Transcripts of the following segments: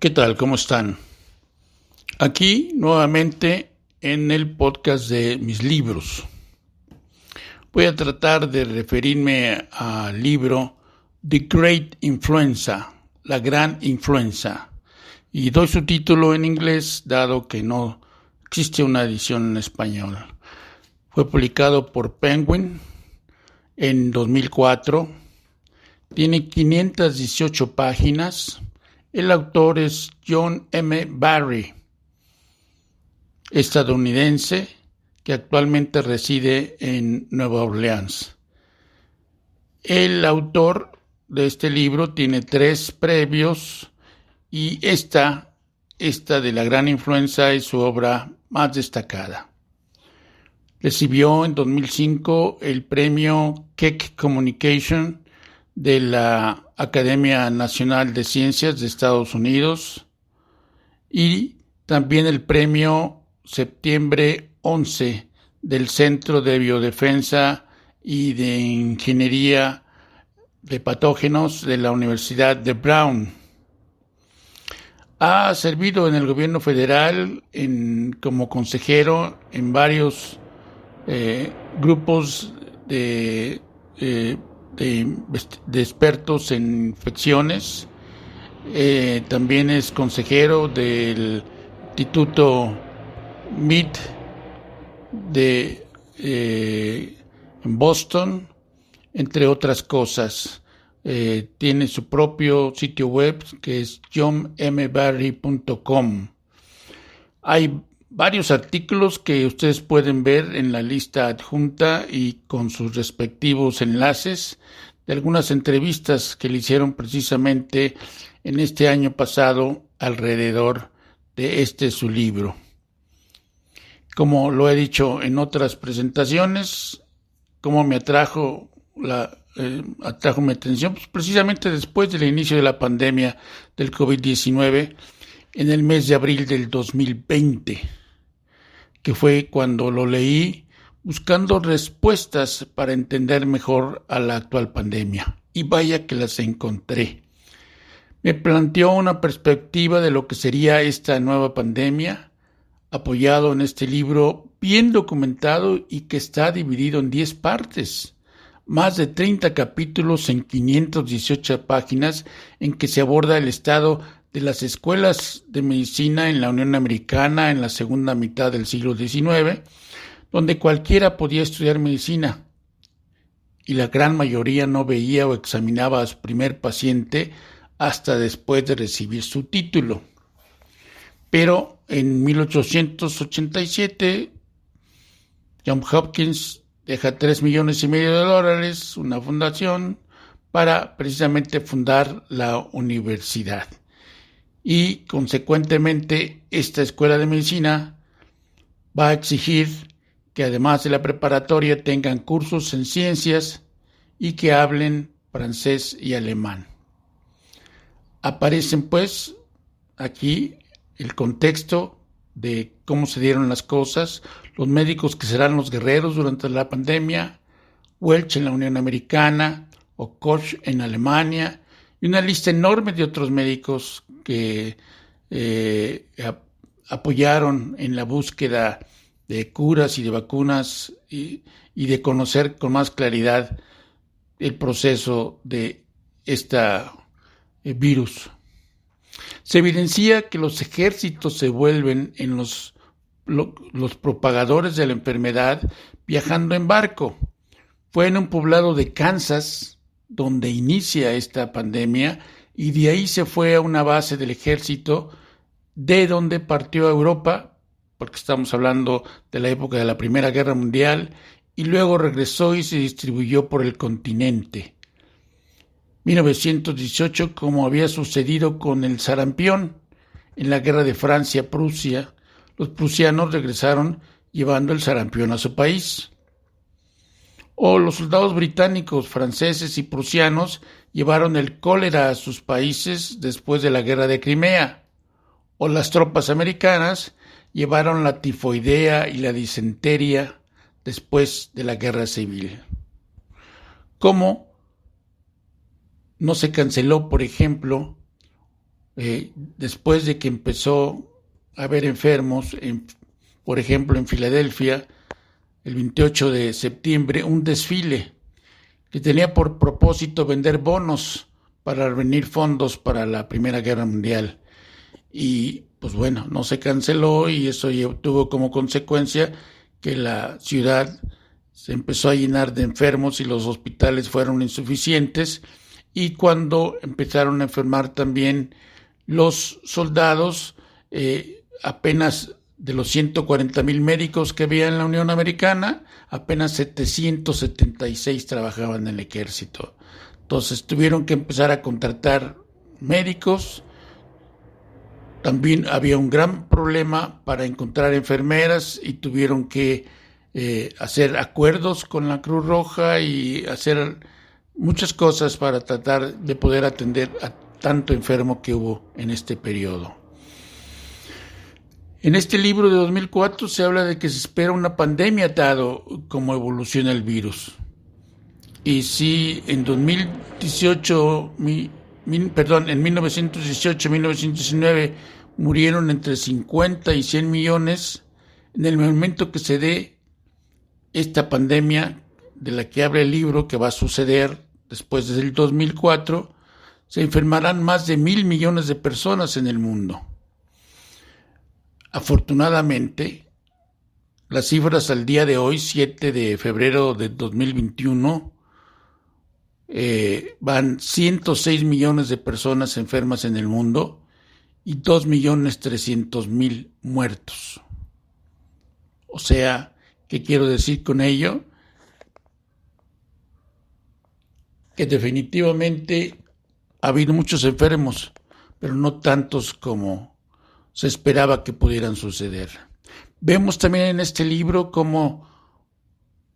¿Qué tal? ¿Cómo están? Aquí nuevamente en el podcast de mis libros. Voy a tratar de referirme al libro The Great Influenza, la gran influenza. Y doy su título en inglés, dado que no existe una edición en español. Fue publicado por Penguin en 2004. Tiene 518 páginas. El autor es John M. Barry, estadounidense que actualmente reside en Nueva Orleans. El autor de este libro tiene 3 previos y esta de la gran influenza es su obra más destacada. Recibió en 2005 el premio Keck Communication de la Academia Nacional de Ciencias de Estados Unidos y también el premio Septiembre 11 del Centro de Biodefensa y de Ingeniería de Patógenos de la Universidad de Brown. Ha servido en el gobierno federal como consejero en varios grupos de expertos en infecciones. También es consejero del Instituto Mead en Boston, entre otras cosas. Tiene su propio sitio web que es johnmbarry.com. Hay varios artículos que ustedes pueden ver en la lista adjunta y con sus respectivos enlaces de algunas entrevistas que le hicieron precisamente en este año pasado alrededor de su libro. Como lo he dicho en otras presentaciones, cómo me atrajo mi atención, pues precisamente después del inicio de la pandemia del COVID-19 en el mes de abril del 2020, que fue cuando lo leí buscando respuestas para entender mejor a la actual pandemia. Y vaya que las encontré. Me planteó una perspectiva de lo que sería esta nueva pandemia, apoyado en este libro bien documentado y que está dividido en 10 partes, más de 30 capítulos en 518 páginas en que se aborda el estado de las escuelas de medicina en la Unión Americana en la segunda mitad del siglo XIX, donde cualquiera podía estudiar medicina y la gran mayoría no veía o examinaba a su primer paciente hasta después de recibir su título. Pero en 1887, Johns Hopkins deja $3,5 millones, una fundación, para precisamente fundar la universidad. Y consecuentemente esta escuela de medicina va a exigir que además de la preparatoria tengan cursos en ciencias y que hablen francés y alemán. Aparecen pues aquí el contexto de cómo se dieron las cosas, los médicos que serán los guerreros durante la pandemia, Welch en la Unión Americana o Koch en Alemania, y una lista enorme de otros médicos que apoyaron en la búsqueda de curas y de vacunas y de conocer con más claridad el proceso de virus. Se evidencia que los ejércitos se vuelven en los propagadores de la enfermedad viajando en barco. Fue en un poblado de Kansas donde inicia esta pandemia y de ahí se fue a una base del ejército de donde partió a Europa, porque estamos hablando de la época de la Primera Guerra Mundial, y luego regresó y se distribuyó por el continente. 1918, como había sucedido con el sarampión en la guerra de Francia-Prusia, los prusianos regresaron llevando el sarampión a su país. O los soldados británicos, franceses y prusianos llevaron el cólera a sus países después de la guerra de Crimea. O las tropas americanas llevaron la tifoidea y la disentería después de la guerra civil. ¿Cómo no se canceló, por ejemplo, después de que empezó a haber enfermos, por ejemplo en Filadelfia, el 28 de septiembre, un desfile que tenía por propósito vender bonos para reunir fondos para la Primera Guerra Mundial. Y pues bueno, no se canceló y eso tuvo como consecuencia que la ciudad se empezó a llenar de enfermos y los hospitales fueron insuficientes, y cuando empezaron a enfermar también los soldados, apenas de los 140,000 médicos que había en la Unión Americana, apenas 776 trabajaban en el ejército. Entonces tuvieron que empezar a contratar médicos. También había un gran problema para encontrar enfermeras y tuvieron que hacer acuerdos con la Cruz Roja y hacer muchas cosas para tratar de poder atender a tanto enfermo que hubo en este periodo. En este libro de 2004 se habla de que se espera una pandemia dado como evoluciona el virus. Y si en 1918-1919 murieron entre 50 y 100 millones, en el momento que se dé esta pandemia de la que habla el libro, que va a suceder después del 2004, se enfermarán más de 1,000 millones de personas en el mundo. Afortunadamente, las cifras al día de hoy, 7 de febrero de 2021, van 106 millones de personas enfermas en el mundo y 2,300,000 muertos. O sea, ¿qué quiero decir con ello? Que definitivamente ha habido muchos enfermos, pero no tantos como se esperaba que pudieran suceder. Vemos también en este libro cómo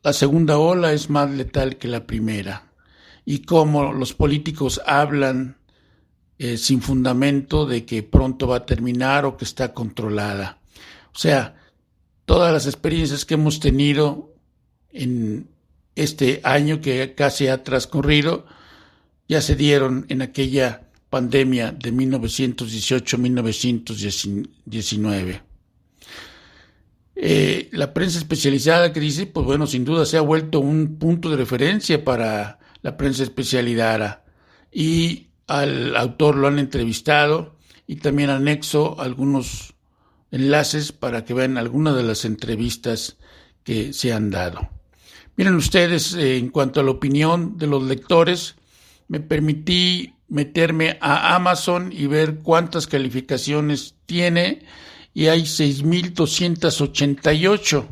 la segunda ola es más letal que la primera y cómo los políticos hablan sin fundamento de que pronto va a terminar o que está controlada. O sea, todas las experiencias que hemos tenido en este año que casi ha transcurrido ya se dieron en aquella pandemia de 1918-1919. La prensa especializada que dice, pues bueno, sin duda se ha vuelto un punto de referencia para la prensa especializada, y al autor lo han entrevistado y también anexo algunos enlaces para que vean algunas de las entrevistas que se han dado. Miren ustedes, en cuanto a la opinión de los lectores, me permití meterme a Amazon y ver cuántas calificaciones tiene, y hay 6,288,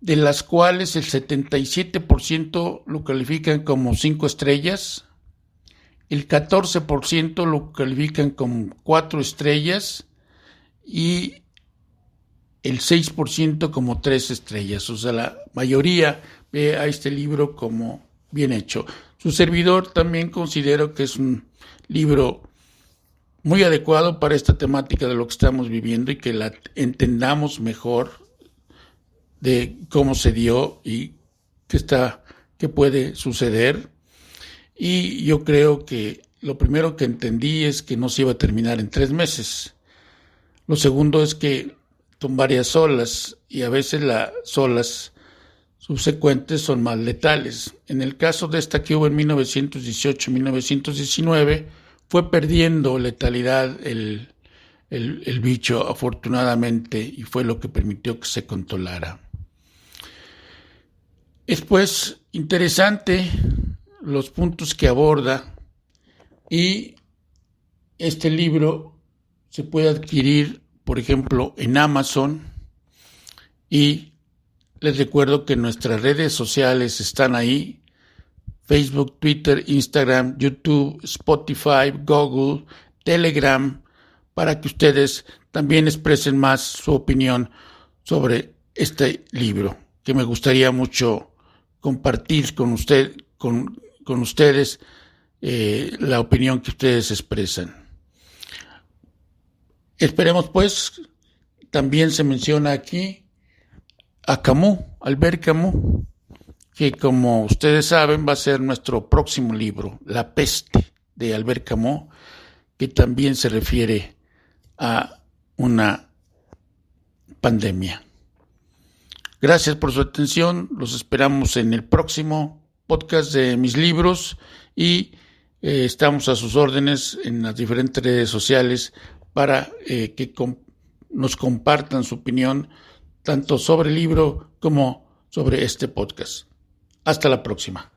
de las cuales el 77% lo califican como 5 estrellas, el 14% lo califican como 4 estrellas y el 6% como 3 estrellas. O sea, la mayoría ve a este libro como bien hecho. Su servidor también considero que es un libro muy adecuado para esta temática de lo que estamos viviendo y que la entendamos mejor de cómo se dio y qué puede suceder. Y yo creo que lo primero que entendí es que no se iba a terminar en 3 meses. Lo segundo es que son varias olas y a veces las olas subsecuentes son más letales. En el caso de esta que hubo en 1918-1919, fue perdiendo letalidad el bicho, afortunadamente, y fue lo que permitió que se controlara. Es pues interesante los puntos que aborda, y este libro se puede adquirir, por ejemplo, en Amazon, y les recuerdo que nuestras redes sociales están ahí: Facebook, Twitter, Instagram, YouTube, Spotify, Google, Telegram, para que ustedes también expresen más su opinión sobre este libro, que me gustaría mucho compartir con ustedes la opinión que ustedes expresan. Esperemos pues, también se menciona aquí a Camus, Albert Camus, que como ustedes saben va a ser nuestro próximo libro, La peste, de Albert Camus, que también se refiere a una pandemia. Gracias por su atención. Los esperamos en el próximo podcast de mis libros y estamos a sus órdenes en las diferentes redes sociales para que nos compartan su opinión tanto sobre el libro como sobre este podcast. Hasta la próxima.